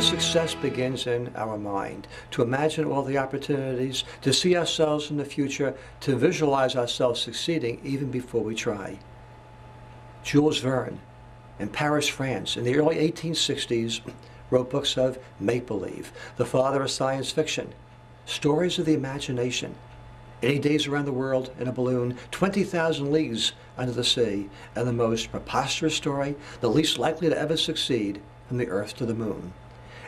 success begins in our mind. To imagine all the opportunities, to see ourselves in the future, to visualize ourselves succeeding even before we try. Jules Verne, in Paris, France, in the early 1860s, wrote books of make-believe, the father of science fiction, stories of the imagination. 80 days around the world in a balloon, 20,000 leagues under the sea, and the most preposterous story, the least likely to ever succeed, from the Earth to the Moon.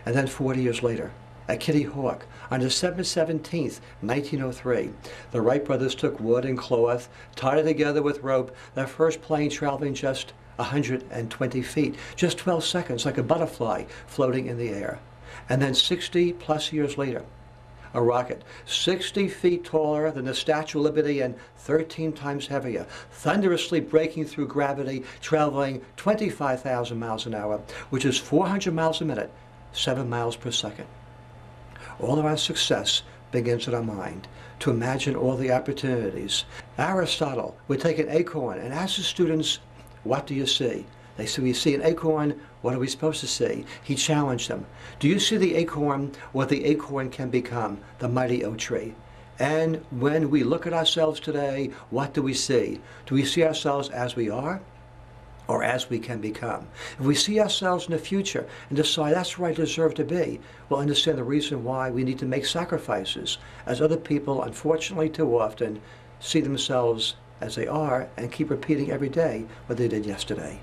And then 40 years later, at Kitty Hawk, on December 17th, 1903, the Wright brothers took wood and cloth, tied it together with rope, their first plane traveling just 120 feet, just 12 seconds, like a butterfly floating in the air. And then 60 plus years later, a rocket 60 feet taller than the Statue of Liberty and 13 times heavier, thunderously breaking through gravity, traveling 25,000 miles an hour, which is 400 miles a minute, 7 miles per second. All of our success begins in our mind, to imagine all the opportunities. Aristotle would take an acorn and ask the students, "What do you see?" They said, "We see an acorn. What are we supposed to see?" He challenged them. "Do you see the acorn, what the acorn can become, the mighty oak tree?" And when we look at ourselves today, what do we see? Do we see ourselves as we are, or as we can become? If we see ourselves in the future and decide that's where I deserve to be, we'll understand the reason why we need to make sacrifices, as other people, unfortunately too often, see themselves as they are and keep repeating every day what they did yesterday.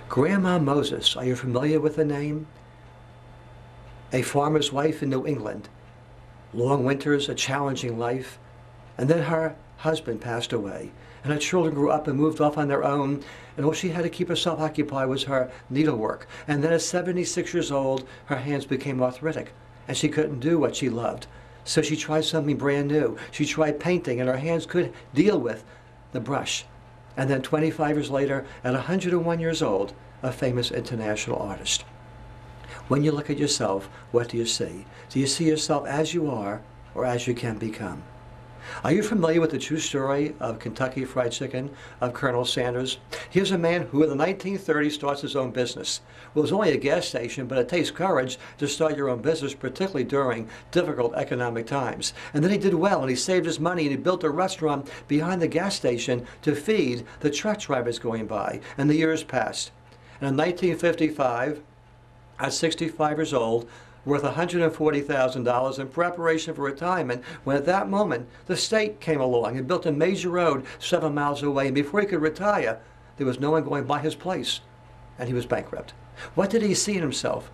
Grandma Moses, are you familiar with the name? A farmer's wife in New England. Long winters, a challenging life, and then her husband passed away, and her children grew up and moved off on their own, and all she had to keep herself occupied was her needlework. And then at 76 years old, her hands became arthritic, and she couldn't do what she loved. So she tried something brand new. She tried painting, and her hands could deal with the brush. And then 25 years later, at 101 years old, a famous international artist. When you look at yourself, what do you see? Do you see yourself as you are or as you can become? Are you familiar with the true story of Kentucky Fried Chicken, of Colonel Sanders? Here's a man who in the 1930s starts his own business. Well, it was only a gas station, but it takes courage to start your own business, particularly during difficult economic times. And then he did well, and he saved his money, and he built a restaurant behind the gas station to feed the truck drivers going by. And the years passed. And in 1955, at 65 years old, worth $140,000 in preparation for retirement, when at that moment the state came along and built a major road 7 miles away, and before he could retire, there was no one going by his place, and he was bankrupt. What did he see in himself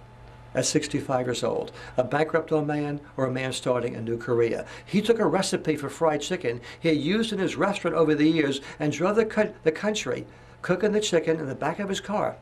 at 65 years old? A bankrupt old man, or a man starting a new career? He took a recipe for fried chicken he had used in his restaurant over the years and drove the country, cooking the chicken in the back of his car,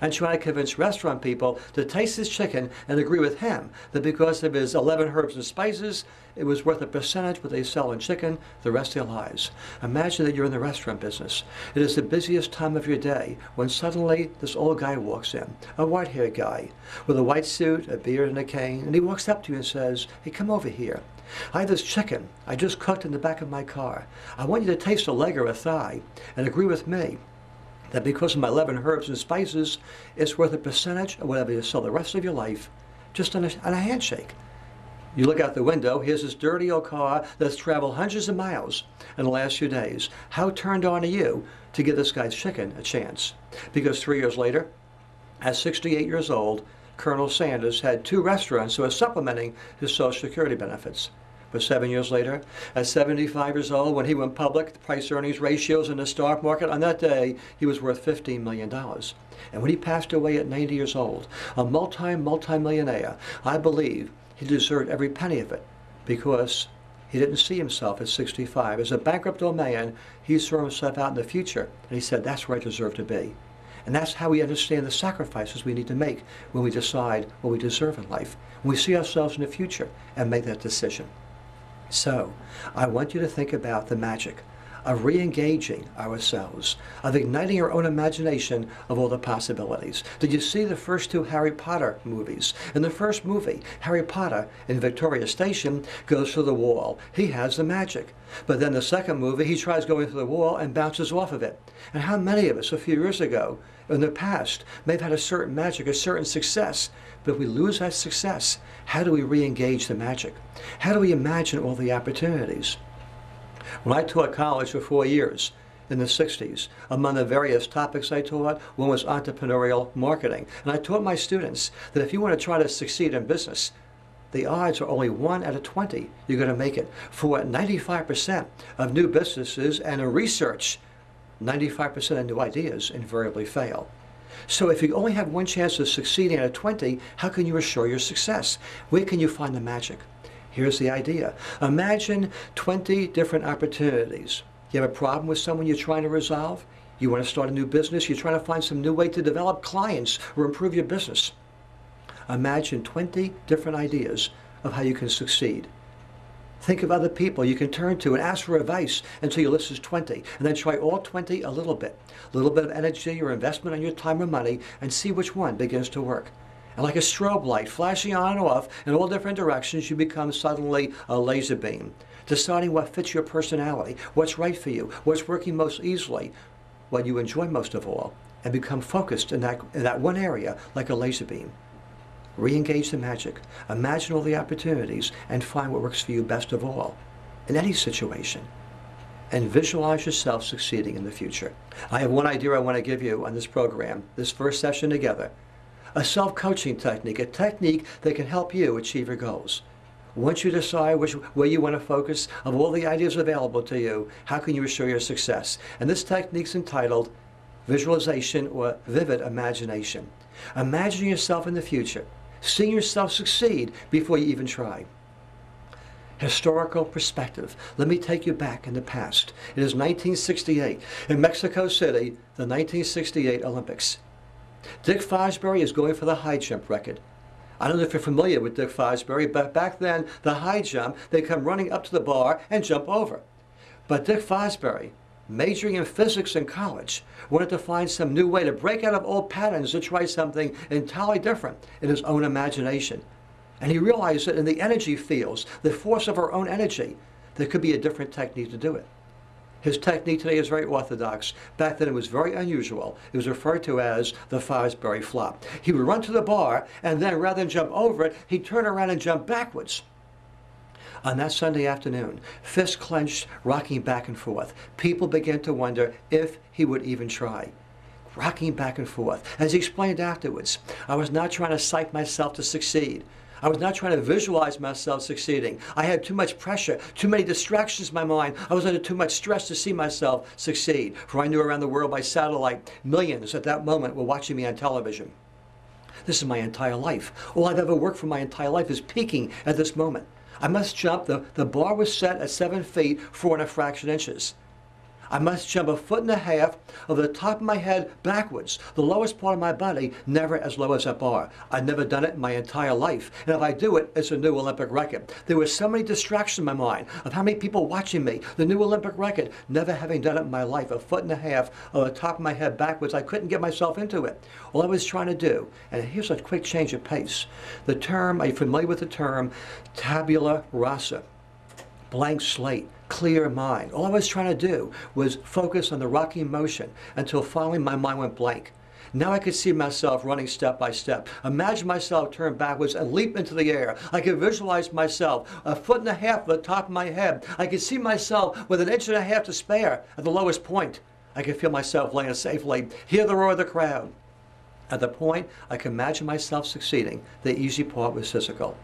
and trying to convince restaurant people to taste his chicken and agree with him that because of his 11 herbs and spices, it was worth a percentage what they sell in chicken the rest of their lives. Imagine that you're in the restaurant business. It is the busiest time of your day when suddenly this old guy walks in, a white-haired guy with a white suit, a beard, and a cane, and he walks up to you and says, "Hey, come over here. I have this chicken I just cooked in the back of my car. I want you to taste a leg or a thigh and agree with me that because of my 11 herbs and spices, it's worth a percentage of whatever you sell the rest of your life, just on a handshake." You look out the window, here's this dirty old car that's traveled hundreds of miles in the last few days. How turned on are you to give this guy's chicken a chance? Because 3 years later, at 68 years old, Colonel Sanders had 2 restaurants who were supplementing his Social Security benefits. But 7 years later, at 75 years old, when he went public, the price-earnings ratios in the stock market, on that day, he was worth $15 million. And when he passed away at 90 years old, a multi-millionaire, I believe he deserved every penny of it, because he didn't see himself at 65. As a bankrupt old man, he saw himself out in the future, and he said, that's where I deserve to be. And that's how we understand the sacrifices we need to make when we decide what we deserve in life, when we see ourselves in the future and make that decision. So, I want you to think about the magic of re-engaging ourselves, of igniting our own imagination of all the possibilities. Did you see the first 2 Harry Potter movies? In the first movie, Harry Potter in Victoria Station goes through the wall. He has the magic. But then the second movie, he tries going through the wall and bounces off of it. And how many of us a few years ago in the past may have had a certain magic, a certain success, but if we lose that success, how do we re-engage the magic? How do we imagine all the opportunities? When I taught college for 4 years in the 60s, among the various topics I taught, one was entrepreneurial marketing. And I taught my students that if you want to try to succeed in business, the odds are only 1 out of 20 you're going to make it. For 95% of new businesses and in research, 95% of new ideas invariably fail. So if you only have one chance of succeeding out of 20, how can you assure your success? Where can you find the magic? Here's the idea. Imagine 20 different opportunities. You have a problem with someone you're trying to resolve? You want to start a new business? You're trying to find some new way to develop clients or improve your business. Imagine 20 different ideas of how you can succeed. Think of other people you can turn to and ask for advice until your list is 20, and then try all 20 a little bit. A little bit of energy or investment on your time or money, and see which one begins to work. And like a strobe light flashing on and off in all different directions, you become suddenly a laser beam, deciding what fits your personality, what's right for you, what's working most easily, what you enjoy most of all, and become focused in that one area like a laser beam. Re-engage the magic, imagine all the opportunities, and find what works for you best of all, in any situation. And visualize yourself succeeding in the future. I have one idea I want to give you on this program, this first session together. A self-coaching technique, a technique that can help you achieve your goals. Once you decide where you want to focus, of all the ideas available to you, how can you assure your success? And this technique is entitled Visualization or Vivid Imagination. Imagine yourself in the future, seeing yourself succeed before you even try. Historical perspective. Let me take you back in the past. It is 1968 in Mexico City, the 1968 Olympics. Dick Fosbury is going for the high jump record. I don't know if you're familiar with Dick Fosbury, but back then, the high jump, they come running up to the bar and jump over. But Dick Fosbury, majoring in physics in college, wanted to find some new way to break out of old patterns and try something entirely different in his own imagination. And he realized that in the energy fields, the force of our own energy, there could be a different technique to do it. His technique today is very orthodox. Back then it was very unusual. It was referred to as the Fosbury flop. He would run to the bar, and then rather than jump over it, he'd turn around and jump backwards. On that Sunday afternoon, fists clenched, rocking back and forth, people began to wonder if he would even try. Rocking back and forth. As he explained afterwards, I was not trying to psych myself to succeed. I was not trying to visualize myself succeeding. I had too much pressure, too many distractions in my mind. I was under too much stress to see myself succeed. For I knew around the world by satellite, millions at that moment were watching me on television. This is my entire life. All I've ever worked for my entire life is peaking at this moment. I must jump. The bar was set at 7 feet, 4 and a fraction inches. I must jump 1.5 feet over the top of my head backwards, the lowest part of my body, never as low as that bar. I've never done it in my entire life, and if I do it, it's a new Olympic record. There were so many distractions in my mind of how many people watching me, the new Olympic record, never having done it in my life, 1.5 feet over the top of my head backwards. I couldn't get myself into it. All I was trying to do, and here's a quick change of pace. The term, are you familiar with the term tabula rasa? Blank slate. Clear mind. All I was trying to do was focus on the rocking motion until finally my mind went blank. Now I could see myself running step by step. Imagine myself turn backwards and leap into the air. I could visualize myself 1.5 feet at the top of my head. I could see myself with 1.5 inches to spare at the lowest point. I could feel myself landing safely, hear the roar of the crowd. At the point I could imagine myself succeeding, the easy part was physical.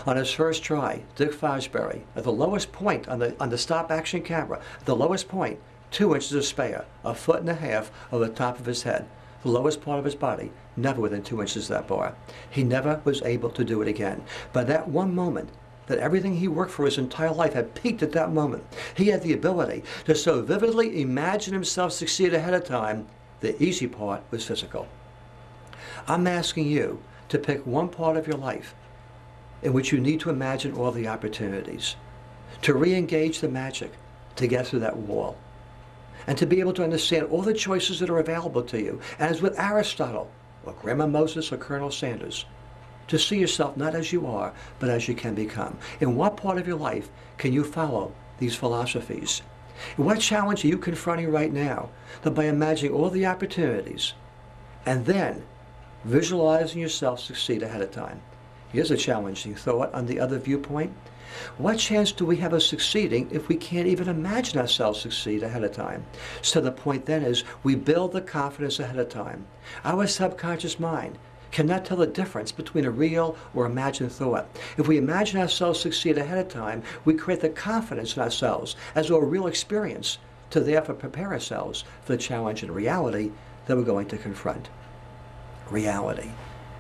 On his first try, Dick Fosbury, at the lowest point on the stop action camera, at the lowest point, 2 inches of spare, 1.5 feet over the top of his head, the lowest part of his body, never within 2 inches of that bar. He never was able to do it again. But that one moment, that everything he worked for his entire life had peaked at that moment. He had the ability to so vividly imagine himself succeed ahead of time. The easy part was physical. I'm asking you to pick one part of your life in which you need to imagine all the opportunities, to re-engage the magic, to get through that wall, and to be able to understand all the choices that are available to you, as with Aristotle, or Grandma Moses, or Colonel Sanders, to see yourself not as you are, but as you can become. In what part of your life can you follow these philosophies? In what challenge are you confronting right now that by imagining all the opportunities, and then visualizing yourself succeed ahead of time. Here's a challenging thought on the other viewpoint. What chance do we have of succeeding if we can't even imagine ourselves succeed ahead of time? So the point then is we build the confidence ahead of time. Our subconscious mind cannot tell the difference between a real or imagined thought. If we imagine ourselves succeed ahead of time, we create the confidence in ourselves as a real experience to therefore prepare ourselves for the challenge in reality that we're going to confront. Reality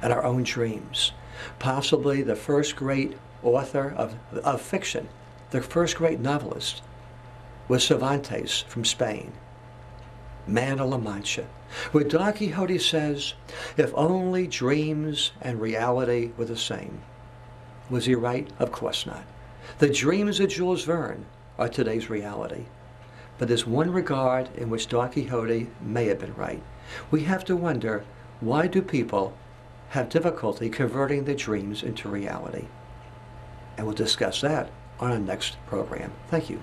and our own dreams. Possibly the first great author of fiction, the first great novelist, was Cervantes from Spain, Man of La Mancha, where Don Quixote says, if only dreams and reality were the same. Was he right? Of course not. The dreams of Jules Verne are today's reality. But there's one regard in which Don Quixote may have been right. We have to wonder, why do people have difficulty converting their dreams into reality? And we'll discuss that on our next program. Thank you.